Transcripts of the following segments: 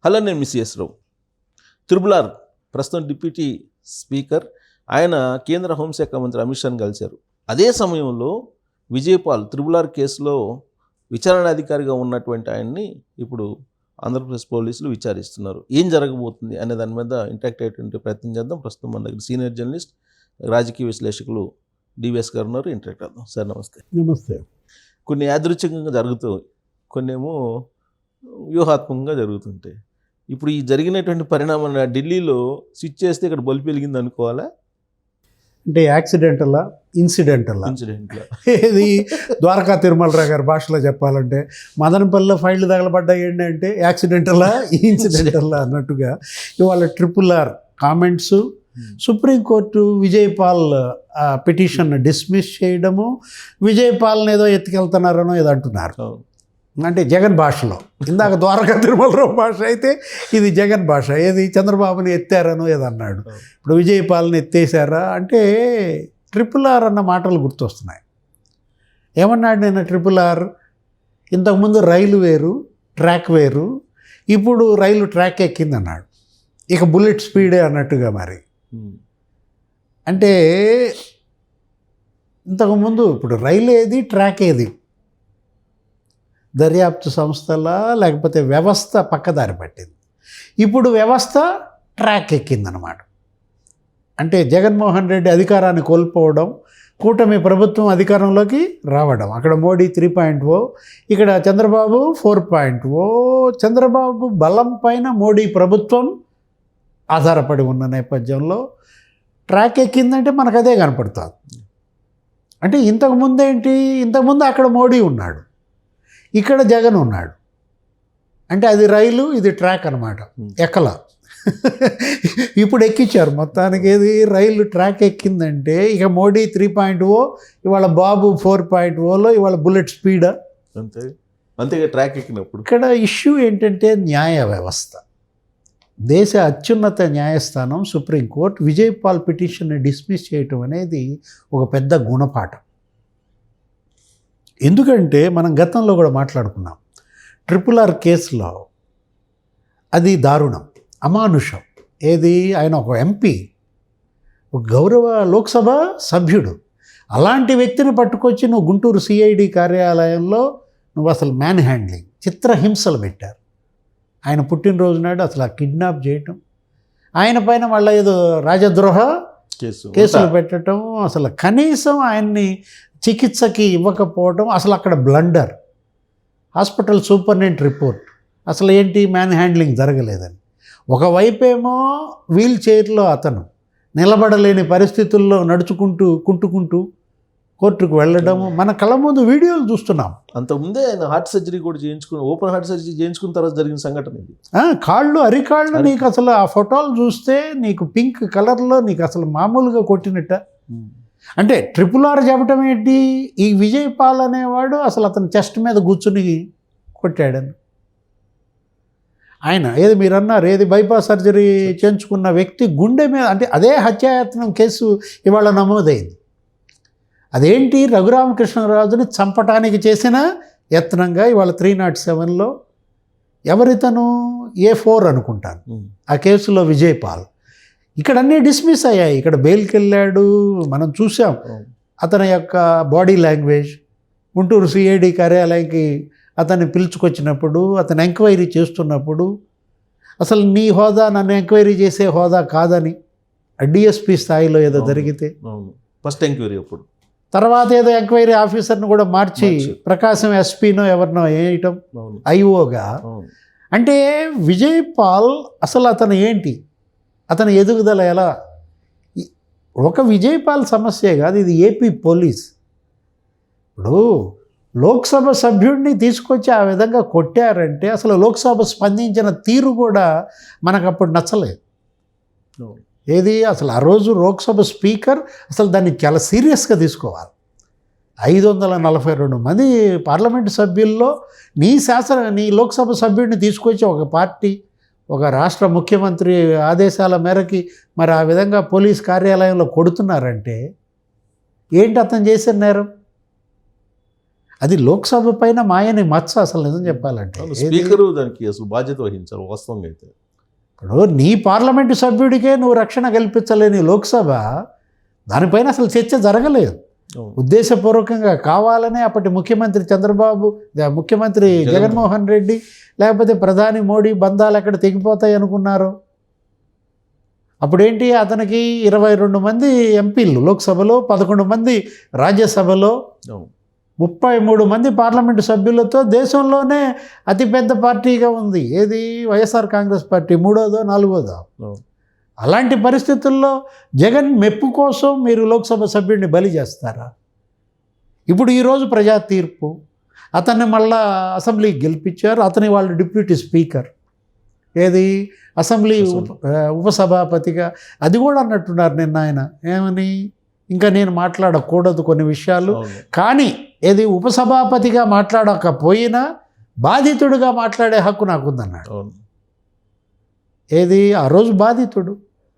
Hello, నేను miss yes రావు. Triple R ప్రస్తుతం deputy speaker, ఆయన కేంద్ర హోంశాఖ మంత్రి అమిత్ షాని కలిశారు. అదే సమయంలో విజయపాల్ త్రిపుల్ ఆర్ కేసులో విచారణాధికారిగా ఉన్నటువంటి ఆయన్ని ఇప్పుడు ఆంధ్రప్రదేశ్ పోలీసులు విచారిస్తున్నారు. ఏం జరగబోతుంది అనే దాని మీద ఇంటరాక్ట్ అయ్యేటువంటి ప్రయత్నం చేద్దాం. ప్రస్తుతం మన దగ్గర సీనియర్ జర్నలిస్ట్, రాజకీయ విశ్లేషకులు డివిఎస్ గారు ఉన్నారు. ఇంటరాక్ట్ అవుదాం. సార్ నమస్తే. నమస్తే. కొన్ని యాదృచ్ఛికంగా జరుగుతాయి, కొన్ని ఏమో వ్యూహాత్మకంగా జరుగుతుంటాయి. ఇప్పుడు ఈ జరిగినటువంటి పరిణామం ఢిల్లీలో స్విచ్ చేస్తే ఇక్కడ బల్బు వెలిగింది అనుకోవాలా, అంటే యాక్సిడెంటలా ఇన్సిడెంటలా? ఇన్సిడెంట్లో ఇది ద్వారకా తిరుమలరావు గారి భాషలో చెప్పాలంటే మదనపల్లిలో ఫైళ్ళు తగలబడ్డాయి ఏంటంటే యాక్సిడెంటలా ఇన్సిడెంటలా అన్నట్టుగా ఇవాళ triple R comments, supreme court Vijaypal petition dismiss చేయడము, విజయపాల్ని ఏదో ఎత్తుకెళ్తున్నారనో ఏదో అంటున్నారు. అంటే జగన్ భాషలో, ఇందాక ద్వారకా తిరుమలరావు భాష అయితే ఇది జగన్ భాష. ఏది చంద్రబాబుని ఎత్తారనో ఏదో అన్నాడు. ఇప్పుడు విజయపాల్ని ఎత్తేసారా అంటే ట్రిపుల్ ఆర్ అన్న మాటలు గుర్తొస్తున్నాయి. ఏమన్నాడు నేను? ట్రిపుల్ ఆర్ ఇంతకుముందు రైలు వేరు, ట్రాక్ వేరు, ఇప్పుడు రైలు ట్రాక్ ఎక్కింది అన్నాడు. ఇక బుల్లెట్ స్పీడే అన్నట్టుగా. మరి అంటే ఇంతకుముందు ఇప్పుడు రైలు ఏది, ట్రాక్ ఏది? దర్యాప్తు సంస్థలా లేకపోతే వ్యవస్థ పక్కదారి పట్టింది. ఇప్పుడు వ్యవస్థ ట్రాక్ ఎక్కిందనమాట. అంటే జగన్మోహన్ రెడ్డి అధికారాన్ని కోల్పోవడం, కూటమి ప్రభుత్వం అధికారంలోకి రావడం. అక్కడ మోడీ 3.0, ఇక్కడ చంద్రబాబు 4.0. చంద్రబాబు బలం పైన మోడీ ప్రభుత్వం ఆధారపడి ఉన్న నేపథ్యంలో ట్రాక్ ఎక్కిందంటే మనకు అదే కనపడుతుంది. అంటే ఇంతకుముందు అక్కడ మోడీ ఉన్నాడు, ఇక్కడ జగన్ ఉన్నాడు. అంటే అది రైలు, ఇది ట్రాక్ అనమాట. ఎక్కల ఇప్పుడు ఎక్కించారు మొత్తానికి. ఏది రైలు ట్రాక్ ఎక్కిందంటే ఇక మోడీ 3.0, ఇవాళ బాబు 4.0లో ఇవాళ బుల్లెట్ స్పీడా. అంతేగా ట్రాక్ ఎక్కినప్పుడు. ఇక్కడ ఇష్యూ ఏంటంటే న్యాయ వ్యవస్థ. దేశ అత్యున్నత న్యాయస్థానం సుప్రీంకోర్టు విజయపాల్ పిటిషన్ని డిస్మిస్ చేయటం అనేది ఒక పెద్ద గుణపాఠం. ఎందుకంటే మనం గతంలో కూడా మాట్లాడుకున్నాం, ట్రిపుల్ ఆర్ కేసులో అది దారుణం, అమానుషం. ఏది? ఆయన ఒక ఎంపీ, ఒక గౌరవ లోక్సభ సభ్యుడు. అలాంటి వ్యక్తిని పట్టుకొచ్చి నువ్వు గుంటూరు సిఐడి కార్యాలయంలో నువ్వు అసలు మ్యాన్ హ్యాండ్లింగ్, చిత్రహింసలు పెట్టారు. ఆయన పుట్టినరోజు నాడు అసలు కిడ్నాప్ చేయటం, ఆయన పైన మళ్ళీ ఏదో రాజద్రోహ కేసులు పెట్టడం, అసలు కనీసం ఆయన్ని చికిత్సకి ఇవ్వకపోవడం, అసలు అక్కడ బ్లండర్. హాస్పిటల్ సూపరింటెండెంట్ రిపోర్ట్ అసలు ఏంటి, మ్యాన్ హ్యాండ్లింగ్ జరగలేదని. ఒకవైపేమో వీల్ చైర్లో అతను నిలబడలేని పరిస్థితుల్లో నడుచుకుంటూ కుంటుకుంటూ కోర్టుకు వెళ్ళడము మన కళ్ళ ముందు వీడియోలు చూస్తున్నాం. అంతకుముందే ఆయన హార్ట్ సర్జరీ కూడా ఓపెన్ హార్ట్ సర్జరీ చేయించుకున్న తర్వాత జరిగిన సంఘటన ఇది. కాళ్ళు, అరికాళ్ళు నీకు అసలు ఆ ఫోటోలు చూస్తే నీకు పింక్ కలర్లో నీకు అసలు మామూలుగా కొట్టినట్ట. అంటే ట్రిపుల్ ఆర్ చెప్పటం ఏంటి, ఈ విజయపాల్ అనేవాడు అసలు అతను చెస్ట్ మీద కూర్చుని కొట్టాడని. ఆయన ఏది మీరు అన్నారు, ఏది బైపాస్ సర్జరీ చేయించుకున్న వ్యక్తి గుండె మీద, అంటే అదే హత్యాయత్నం కేసు ఇవాళ నమోదైంది. అదేంటి, రఘురామకృష్ణరాజుని చంపటానికి చేసిన యత్నంగా ఇవాళ 307లో ఎవరితను A4 అనుకుంటాను ఆ కేసులో విజయపాల్. ఇక్కడ అన్నీ డిస్మిస్ అయ్యాయి. ఇక్కడ బెయిల్కి వెళ్ళాడు, మనం చూసాం అతని యొక్క బాడీ లాంగ్వేజ్. గుంటూరు సిఐడి కార్యాలయానికి అతన్ని పిలుచుకొచ్చినప్పుడు, అతను ఎంక్వైరీ చేస్తున్నప్పుడు అసలు నీ హోదా నన్ను ఎంక్వైరీ చేసే హోదా కాదని డిఎస్పీ స్థాయిలో ఏదో జరిగితే ఫస్ట్ ఎంక్వైరీ, అప్పుడు తర్వాత ఏదో ఎంక్వైరీ ఆఫీసర్ని కూడా మార్చి ప్రకాశం ఎస్పీనో ఎవరినో వేయటం ఐఓగా. అంటే విజయపాల్ అసలు అతను ఏంటి, అతని ఎదుగుదల ఎలా? ఒక విజయపాల్ సమస్యే కాదు, ఇది ఏపీ పోలీస్. ఇప్పుడు లోక్సభ సభ్యుడిని తీసుకొచ్చి ఆ విధంగా కొట్టారంటే అసలు లోక్సభ స్పందించిన తీరు కూడా మనకు అప్పుడు నచ్చలేదు. ఏది అసలు ఆ రోజు లోక్సభ స్పీకర్ అసలు దాన్ని చాలా సీరియస్గా తీసుకోవాలి. 542 మంది పార్లమెంటు సభ్యుల్లో నీ లోక్సభ సభ్యుడిని తీసుకొచ్చి ఒక పార్టీ, ఒక రాష్ట్ర ముఖ్యమంత్రి ఆదేశాల మేరకి మరి ఆ విధంగా పోలీస్ కార్యాలయంలో కొడుతున్నారంటే ఏంటి అతను చేసిన నేరం? అది లోక్సభ పైన మాయని మచ్చ అసలు నిజం చెప్పాలంటే. స్పీకరు దానికి అసలు బాధ్యత వహించారు వాస్తవంగా అయితే. ఇప్పుడు నీ పార్లమెంటు సభ్యుడికే నువ్వు రక్షణ కల్పించలేని లోక్సభ దానిపైన అసలు చర్చ జరగలేదు. ఉద్దేశపూర్వకంగా కావాలనే అప్పటి ముఖ్యమంత్రి చంద్రబాబు, ముఖ్యమంత్రి జగన్మోహన్ రెడ్డి, లేకపోతే ప్రధాని మోడీ బంధాలు ఎక్కడ తెగిపోతాయి అనుకున్నారు. అప్పుడేంటి, అతనికి 22 మంది ఎంపీలు లోక్సభలో, 11 మంది రాజ్యసభలో, 33 మంది పార్లమెంటు సభ్యులతో దేశంలోనే అతిపెద్ద పార్టీగా ఉంది. ఏది, వైఎస్ఆర్ కాంగ్రెస్ పార్టీ 3వ 4వ. అలాంటి పరిస్థితుల్లో జగన్ మెప్పు కోసం మీరు లోక్సభ సభ్యుడిని బలి చేస్తారా? ఇప్పుడు ఈరోజు ప్రజా తీర్పు, అతన్ని మళ్ళా అసెంబ్లీకి గెలిపించారు. అతని వాళ్ళు డిప్యూటీ స్పీకర్, ఏది అసెంబ్లీ ఉపసభాపతిగా, అది కూడా అన్నట్టున్నారు నిన్న ఆయన. ఏమని, ఇంకా నేను మాట్లాడకూడదు కొన్ని విషయాలు, కానీ ఏది ఉపసభాపతిగా మాట్లాడకపోయినా బాధితుడిగా మాట్లాడే హక్కు నాకుందన్నాడు. ఏది, ఆ రోజు బాధితుడు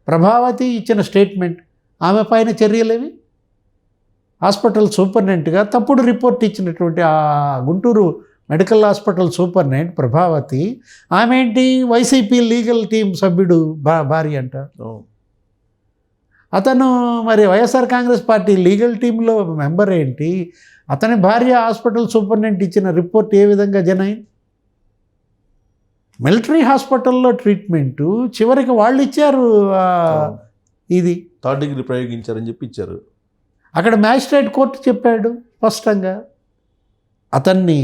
ప్రభావతి ఇచ్చిన స్టేట్మెంట్, ఆమె పైన చర్యలేవి. హాస్పిటల్ సూపరింటెండెంట్గా తప్పుడు రిపోర్ట్ ఇచ్చినటువంటి ఆ Guntur medical hospital superintendent Prabhavati, ఆమె ఏంటి వైసీపీ లీగల్ టీం సభ్యుడు భార్య అంట. అతను మరి వైఎస్ఆర్ కాంగ్రెస్ పార్టీ లీగల్ టీంలో మెంబర్ ఏంటి, అతని భార్య హాస్పిటల్ సూపరింటెండెంట్ ఇచ్చిన రిపోర్ట్ ఏ విధంగా జనైన్? మిలిటరీ హాస్పిటల్లో ట్రీట్మెంటు చివరికి వాళ్ళు ఇచ్చారు. ఇది 3rd డిగ్రీ ప్రయోగించారని చెప్పి ఇచ్చారు. అక్కడ మ్యాజిస్ట్రేట్ కోర్టు చెప్పాడు స్పష్టంగా, అతన్ని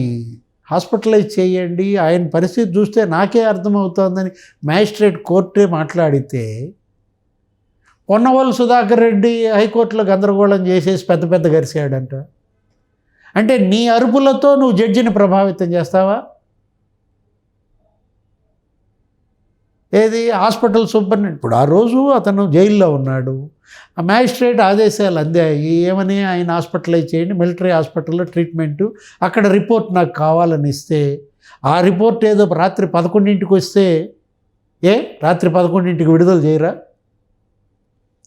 హాస్పిటలైజ్ చేయండి, ఆయన పరిస్థితి చూస్తే నాకే అర్థమవుతోందని మ్యాజిస్ట్రేట్ కోర్టే మాట్లాడితే, పొన్నవోలు సుధాకర్ రెడ్డి హైకోర్టులో గందరగోళం చేసేసి పెద్ద పెద్ద గరిసాడంట. అంటే నీ అరుపులతో నువ్వు జడ్జిని ప్రభావితం చేస్తావా? ఏది, హాస్పిటల్ సూపరింటెండెంట్ ఇప్పుడు ఆ రోజు అతను జైల్లో ఉన్నాడు. ఆ మ్యాజిస్ట్రేట్ ఆదేశాలు అందాయి, ఏమని, ఆయన హాస్పిటలైజ్ చేయండి, మిలిటరీ హాస్పిటల్లో ట్రీట్మెంటు, అక్కడ రిపోర్ట్ నాకు కావాలని ఇస్తే, ఆ రిపోర్ట్ ఏదో రాత్రి 11ంటికి వస్తే, రాత్రి 11ంటికి విడుదల చేయరా?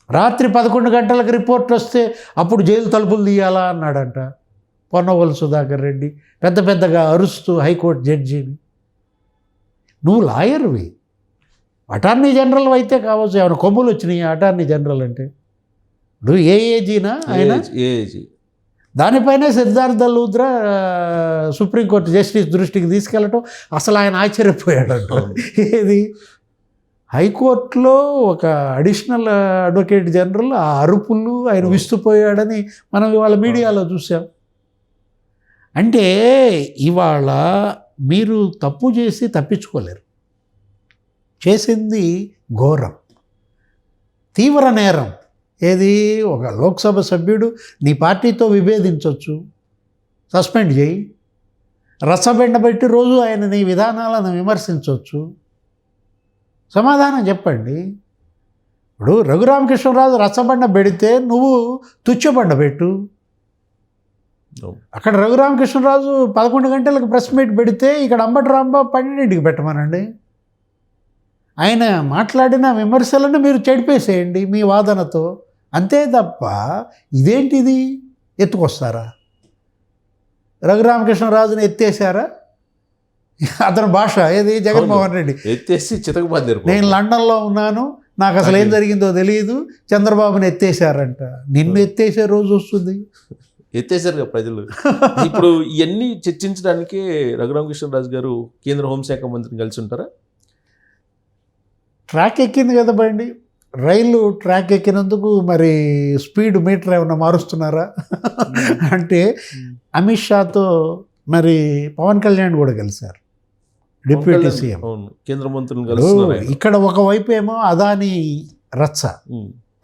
రాత్రి 11 గంటలకు రిపోర్ట్ వస్తే అప్పుడు జైలు తలుపులు తీయాలా అన్నాడంట పొన్నవోలు సుధాకర్ రెడ్డి, పెద్ద పెద్దగా అరుస్తూ హైకోర్టు జడ్జిని. నువ్వు లాయర్వి, అటార్నీ జనరల్ అయితే కావచ్చు, ఏమైనా కొమ్ములు వచ్చినాయి అటార్నీ జనరల్ అంటే? నువ్వు ఏజీనా ఆయన? ఏజీ. దానిపైనే సిద్ధార్థ లూథ్రా సుప్రీంకోర్టు జస్టిస్ దృష్టికి తీసుకెళ్ళటం అసలు ఆయన ఆశ్చర్యపోయాడంట. ఏది, హైకోర్టులో ఒక అడిషనల్ అడ్వకేట్ జనరల్ ఆ అరుపులు ఆయన విస్తుపోయాడని మనం ఇవాళ మీడియాలో చూసాం. అంటే ఇవాళ మీరు తప్పు చేసి తప్పించుకోలేరు, చేసింది ఘోరం, తీవ్ర నేరం. ఏది, ఒక లోక్సభ సభ్యుడు నీ పార్టీతో విభేదించవచ్చు, సస్పెండ్ చేయి, రచ్చబెండబెట్టి రోజు ఆయన నీ విధానాలను విమర్శించవచ్చు, సమాధానం చెప్పండి. ఇప్పుడు రఘురామకృష్ణరాజు రచ్చబండ పెడితే నువ్వు తుచ్చబండ పెట్టు. అక్కడ రఘురామకృష్ణరాజు 11 గంటలకు ప్రెస్ మీట్ పెడితే ఇక్కడ అంబటి రాంబాబు 12ంటికి పెట్టమనండి. ఆయన మాట్లాడిన విమర్శలను మీరు చెడిపేసేయండి మీ వాదనతో, అంతే తప్ప ఇదేంటిది ఎత్తుకొస్తారా? రఘురామకృష్ణరాజుని ఎత్తేసారా? అతని భాష ఏది, జగన్మోహన్ రెడ్డి ఎత్తేసి చితకబాదారు. నేను లండన్లో ఉన్నాను, నాకు అసలు ఏం జరిగిందో తెలియదు, చంద్రబాబుని ఎత్తేసారంట. నిన్ను ఎత్తేసే రోజు వస్తుంది. ఎత్తేసారు కదా ప్రజలు. ఇప్పుడు ఇవన్నీ చర్చించడానికే రఘురామకృష్ణరాజు గారు కేంద్ర హోంశాఖ మంత్రిని కలిసి ఉంటారా? ట్రాక్ ఎక్కింది కదా బండి, రైలు ట్రాక్ ఎక్కినందుకు మరి స్పీడ్ మీటర్ ఏమన్నా మారుస్తున్నారా? అంటే అమిత్ షాతో మరి పవన్ కళ్యాణ్ కూడా కలిశారు, డిప్యూటీ సీఎం, కేంద్ర మంత్రులు కలిసి. ఇక్కడ ఒకవైపు ఏమో అదానీ రచ్చ,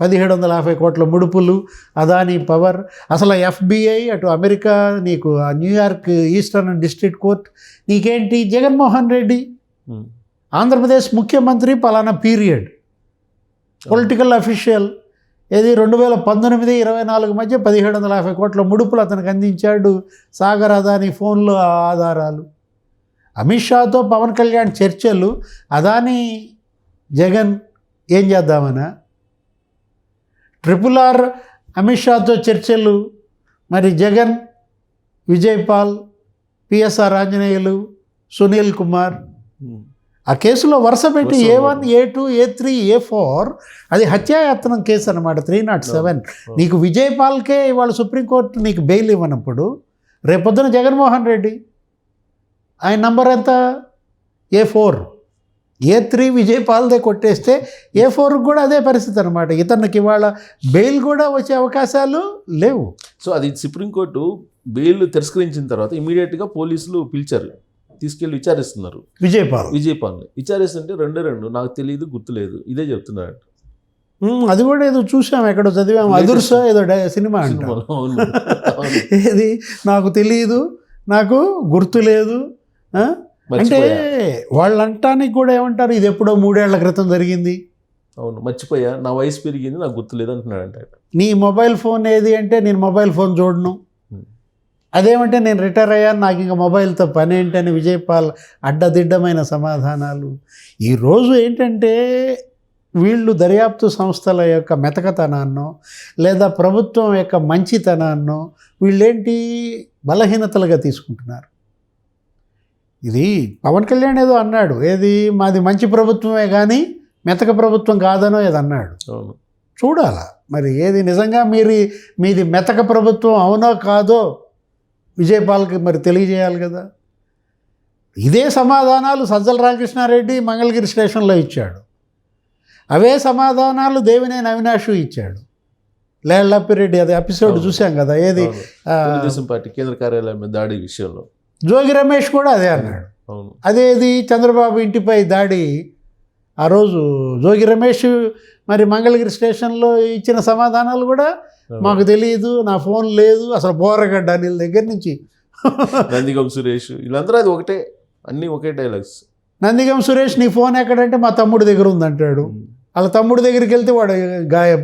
1750 కోట్ల ముడుపులు, అదానీ పవర్, అసలు FBI, అటు అమెరికా, నీకు న్యూయార్క్ ఈస్టర్న్ డిస్ట్రిక్ట్ కోర్ట్, నీకేంటి జగన్మోహన్ రెడ్డి ఆంధ్రప్రదేశ్ ముఖ్యమంత్రి పలానా పీరియడ్, పొలిటికల్ అఫీషియల్, ఏది 2019-24 మధ్య 1750 కోట్ల ముడుపులు అతనికి అందించాడు సాగర్ అదానీ ఫోన్లో ఆధారాలు. అమిత్ షాతో పవన్ కళ్యాణ్ చర్చలు, అదానీ జగన్ ఏం చేద్దామనా? RRR అమిత్ షాతో చర్చలు, మరి జగన్ విజయ్ పాల్, పిఎస్ఆర్ ఆంజనేయులు, సునీల్ కుమార్. ఆ కేసులో వరుస పెట్టి A1, A2, A3, A4 అది హత్యాయత్నం కేసు అనమాట. 307. నీకు విజయ్ పాల్కే ఇవాళ సుప్రీంకోర్టు నీకు బెయిల్ ఇవ్వనప్పుడు రేపొద్దున జగన్మోహన్ రెడ్డి ఆయన నంబర్ ఎంత? A4. A3 విజయ్ పాల్దే కొట్టేస్తే A4 కూడా అదే పరిస్థితి అనమాట. ఇతనికి ఇవాళ బెయిల్ కూడా వచ్చే అవకాశాలు లేవు. సో అది సుప్రీంకోర్టు బెయిల్ తిరస్కరించిన తర్వాత ఇమీడియట్గా పోలీసులు పిలిచారు, తీసుకెళ్ళి విచారిస్తున్నారు విజయ్ పాల్. విచారిస్తుంటే రెండు నాకు తెలియదు, గుర్తులేదు, ఇదే చెప్తున్నాడు. అది కూడా ఏదో చూసాం, ఎక్కడో చదివాము, అదుర్సో ఏదో సినిమా అంట. ఏది నాకు తెలియదు, నాకు గుర్తులేదు. అంటే వాళ్ళంటానికి కూడా ఏమంటారు, ఇది ఎప్పుడో 3 ఏళ్ల క్రితం జరిగింది. అవును, మర్చిపోయా, నా వయసు పెరిగింది, నాకు గుర్తులేదు అంటున్నాడు. అంటే నీ మొబైల్ ఫోన్ ఏది అంటే నేను మొబైల్ ఫోన్ చూడను. అదేమంటే నేను రిటైర్ అయ్యాను, నాకు ఇంకా మొబైల్తో పని ఏంటని విజయ్ పాల్ అడ్డదిడ్డమైన సమాధానాలు. ఈరోజు ఏంటంటే వీళ్ళు దర్యాప్తు సంస్థల యొక్క మెతకతనాన్నో లేదా ప్రభుత్వం యొక్క మంచితనాన్నో వీళ్ళేంటి బలహీనతలుగా తీసుకుంటున్నారు. ఇది పవన్ కళ్యాణ్ ఏదో అన్నాడు, ఏది మాది మంచి ప్రభుత్వమే కానీ మెతక ప్రభుత్వం కాదనో ఏదో అన్నాడు. చూడాలా మరి ఏది నిజంగా మీది మెతక ప్రభుత్వం అవునో కాదో విజయ్ పాల్కి మరి తెలియజేయాలి కదా. ఇదే సమాధానాలు సజ్జల రామకృష్ణారెడ్డి మంగళగిరి స్టేషన్లో ఇచ్చాడు, అవే సమాధానాలు దేవినేని అవినాష్ ఇచ్చాడు. లేళ్లప్పిరెడ్డి అది ఎపిసోడ్ చూసాం కదా, ఏది తెలుగుదేశం పార్టీ కేంద్ర కార్యాలయం మీద దాడి విషయంలో జోగి రమేష్ కూడా అదే అన్నాడు. అదేది చంద్రబాబు ఇంటిపై దాడి, ఆ రోజు జోగి రమేష్ మరి మంగళగిరి స్టేషన్లో ఇచ్చిన సమాధానాలు కూడా మాకు తెలియదు, నా ఫోన్ లేదు, అసలు బోరగడ్డ అనిల్ దగ్గర నుంచి నందిగం సురేష్ వీళ్ళందరూ అది ఒకటే, అన్నీ ఒకే డైలాగ్స్. నందిగం సురేష్ నీ ఫోన్ ఎక్కడంటే మా తమ్ముడి దగ్గర ఉందంటాడు. వాళ్ళ తమ్ముడి దగ్గరికి వెళ్తే వాడు గాయం.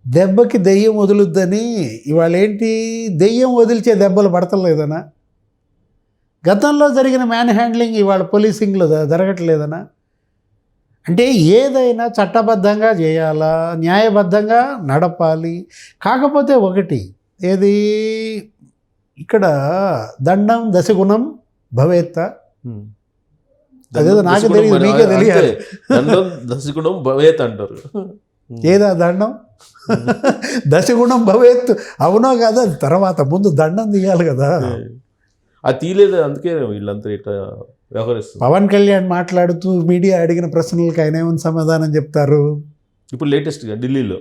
దెబ్బకి దెయ్యం వదులుద్దని ఇవాళ ఏంటి దెయ్యం వదిలిచే దెబ్బలు పడతలేదనా? గతంలో జరిగిన మ్యాన్ హ్యాండ్లింగ్ ఇవాళ పోలీసింగ్లో జరగట్లేదనా? అంటే ఏదైనా చట్టబద్ధంగా చేయాలా, న్యాయబద్ధంగా నడపాలి. కాకపోతే ఒకటి ఏది ఇక్కడ దండం దశగుణం భవేత్త, అదేదో నాకు తెలియదు, మీకే తెలియాలి. దండం దశగుణం భవేత్ అంటారు. ఏదా దండం దశగుణం భవేత్ అవునో కదా, తర్వాత ముందు దండం తీయాలి కదా. అది తీయలేదు, అందుకే వీళ్ళంతా ఇట్లా వ్యవహరిస్తారు. పవన్ కళ్యాణ్ మాట్లాడుతూ మీడియా అడిగిన ప్రశ్నలకు ఆయన ఏమని సమాధానం చెప్తారు? ఇప్పుడు లేటెస్ట్గా ఢిల్లీలో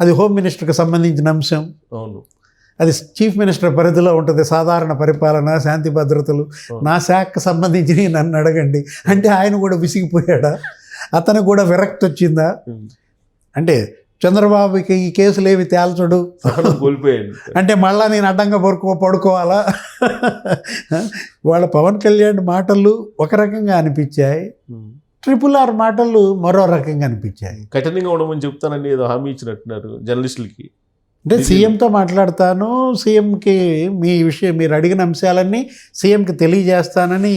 అది హోమ్ మినిస్టర్కి సంబంధించిన అంశం. అవును, అది చీఫ్ మినిస్టర్ పరిధిలో ఉంటుంది, సాధారణ పరిపాలన, శాంతి భద్రతలు. నా శాఖకు సంబంధించి నన్ను అడగండి అంటే ఆయన కూడా విసిగిపోయాడా? అతను కూడా విరక్తి వచ్చిందా? అంటే చంద్రబాబుకి ఈ కేసులు ఏవి తేల్చడు కోల్పోయాడు అంటే మళ్ళా నేను అడ్డంగా పడుకోవాలా? వాళ్ళ పవన్ కళ్యాణ్ మాటలు ఒక రకంగా అనిపించాయి, RRR మాటలు మరో రకంగా అనిపించాయి. కఠినంగా ఉండమని చెప్తానని ఏదో హామీ ఇచ్చినట్టున్నారు జర్నలిస్టులకి. అంటే సీఎంతో మాట్లాడతాను, సీఎంకి మీ విషయం మీరు అడిగిన అంశాలన్నీ సీఎంకి తెలియజేస్తానని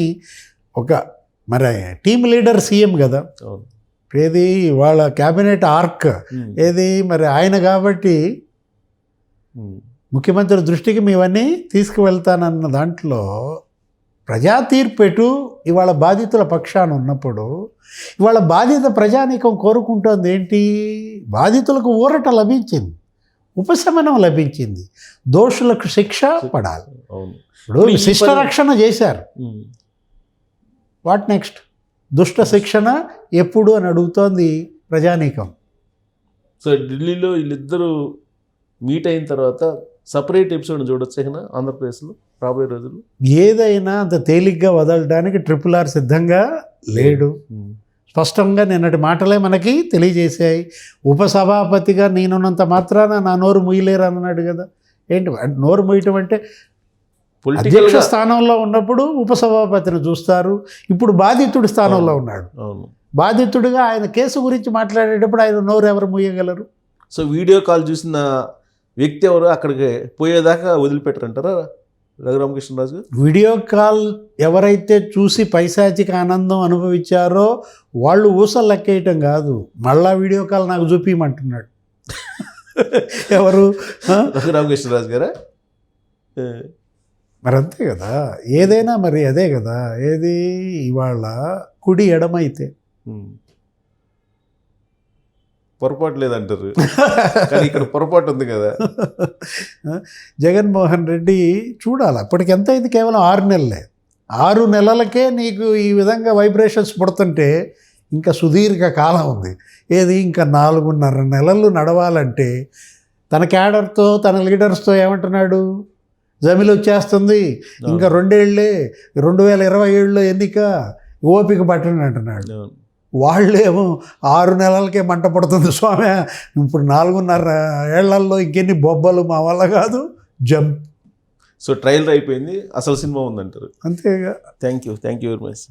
ఒక మరి టీమ్ లీడర్ సీఎం కదా, ఏది వాళ్ళ క్యాబినెట్ ఆర్క్ ఏది మరి ఆయన కాబట్టి ముఖ్యమంత్రి దృష్టికి మేవన్నీ తీసుకువెళ్తానన్న దాంట్లో ప్రజా తీర్పెటు ఇవాళ బాధితుల పక్షాన ఉన్నప్పుడు ఇవాళ బాధిత ప్రజానీకం కోరుకుంటోంది ఏంటి? బాధితులకు ఊరట లభించింది, ఉపశమనం లభించింది, దోషులకు శిక్ష పడాలి. ఇప్పుడు శిష్ట రక్షణ చేశారు, వాట్ నెక్స్ట్? దుష్ట శిక్షణ ఎప్పుడు అని అడుగుతోంది ప్రజానీకం. సో ఢిల్లీలో వీళ్ళిద్దరూ మీట్ అయిన తర్వాత సపరేట్ ఎపిసోడ్ చూడొచ్చు ఆంధ్రప్రదేశ్లో రాబోయే రోజులు. ఏదైనా అంత తేలిగ్గా వదలడానికి RRR సిద్ధంగా లేడు. స్పష్టంగా నిన్నటి మాటలే మనకి తెలియజేశాయి. ఉపసభాపతిగా నేనున్నంత మాత్రాన నా నోరు ముయ్యలేరు అన్నాడు కదా. ఏంటి నోరు ముయ్యటం అంటే అధ్యక్ష స్థానంలో ఉన్నప్పుడు ఉపసభాపతిని చూస్తారు, ఇప్పుడు బాధితుడి స్థానంలో ఉన్నాడు. బాధితుడిగా ఆయన కేసు గురించి మాట్లాడేటప్పుడు ఆయన నోరు ఎవరు ముయ్యగలరు? సో వీడియో కాల్ చూసిన వ్యక్తి ఎవరు అక్కడికి పోయేదాకా వదిలిపెట్టరంటారా రఘురామకృష్ణరాజు? వీడియో కాల్ ఎవరైతే చూసి పైశాచిక ఆనందం అనుభవించారో వాళ్ళు ఊసలు లెక్కేయటం కాదు, మళ్ళా వీడియో కాల్ నాకు చూపించమంటున్నాడు. ఎవరు? రఘురామకృష్ణరాజు గారా? మరి అంతే కదా, ఏదైనా మరి అదే కదా. ఏది ఇవాళ కుడి ఎడమైతే పొరపాటు లేదంటారు, కానీ ఇక్కడ పొరపాటు ఉంది కదా. జగన్మోహన్ రెడ్డి చూడాలి, అప్పటికి ఎంత అయింది, కేవలం 6 నెలలే. 6 నెలలకే నీకు ఈ విధంగా వైబ్రేషన్స్ పుడుతుంటే ఇంకా సుదీర్ఘ కాలం ఉంది. ఏది ఇంకా 4.5 నెలలు నడవాలంటే తన క్యాడర్తో తన లీడర్స్తో ఏమంటున్నాడు, జమిలి వచ్చేస్తుంది, ఇంకా 2 ఏళ్ళే, 2027లో ఎన్నిక, ఓపిక పట్టండి అంటున్నాడు. వాళ్ళేమో 6 నెలలకే మంట పడుతుంది స్వామి, ఇప్పుడు 4.5 ఏళ్లలో ఇంకెన్ని బొబ్బలు మా వల్ల కాదు, జంప్. సో ట్రైలర్ అయిపోయింది, అసలు సినిమా ఉందంటారు. అంతేగా. Thank you very much.